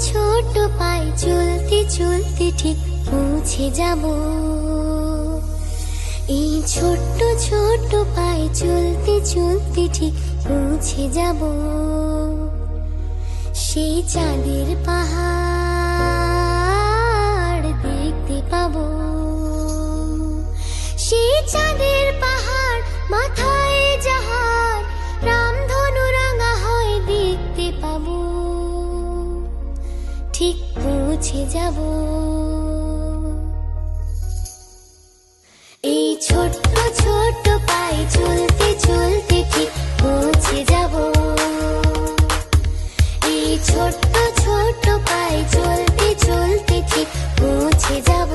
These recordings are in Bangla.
ছোট পায়ে চলতে চলতে ঠিক পৌঁছে যাব। এই ছোট্ট ছোট্ট পায়ে চলতে চলতে ঠিক পৌঁছে যাব সেই চাঁদের পাহাড় দেখতে পাবো। সেই চাঁদের পাহাড় মাথায় যাহার রামধনু রাঙা হয় দেখতে পাবো। ঠিক পৌঁছে যাব। এই ছোট্ট ছোট্ট পায়ে চলতে চলতে ঠিক পৌঁছে যাব। এই ছোট্ট ছোট্ট পায়ে চলতে চলতে ঠিক পৌঁছে যাব।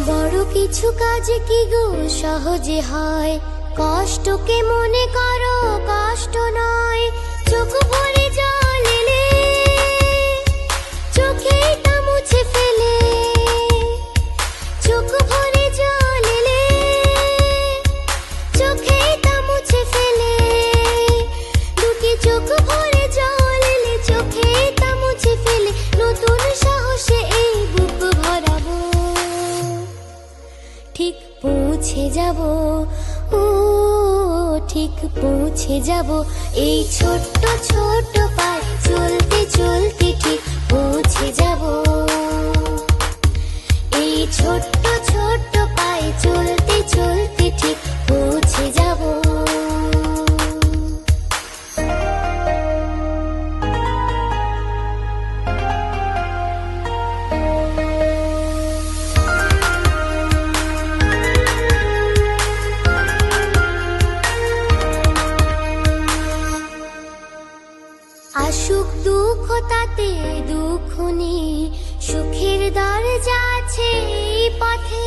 বড় কিছু কাজ কি গো সহজে হয়, কষ্টকে মনে করো কষ্ট নয়। চোখ ভরে জল এলে চোখে তা মুছে ফেলে, চোখ ভরে জল এলে চোখে তা মুছে ফেলে। দুটি চোখ ভরে জল এলে চোখে তা মুছে ফেলে, নতুন সাহসে এই বুক ভরাবো। ঠিক পৌঁছে যাব, ও ঠিক পৌঁছে যাব। এই ছোট্ট ছোট্ট পায়ে চলতে চলতে ঠিক পৌঁছে যাব। এই ছোট্ট ছোট্ট পায়ে চলতে চলতে ঠিক পৌঁছে যাব। আসুক দুঃখ তাতে দুঃখ নেই, সুখের দরজা আছে এই পথে।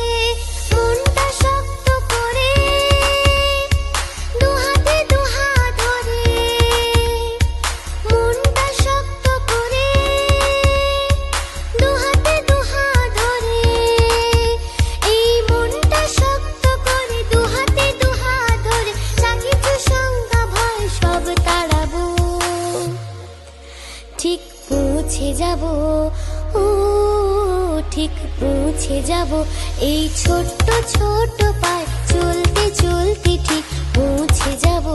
মনটা শক্ত করে দুহাতে দুহাত ধরে, মনটা শক্ত করে দুহাতে দুহাত ধরে। এই মনটা শক্ত করে দুহাতে দুহাত ধরে, যা কিছু শঙ্কা ভয় সব তাড়াবো। ঠিক পৌঁছে যাব, ও ঠিক পৌঁছে যাব। এই ছোট্ট ছোট্ট পায়ে চলতে চলতে ঠিক পৌঁছে যাব।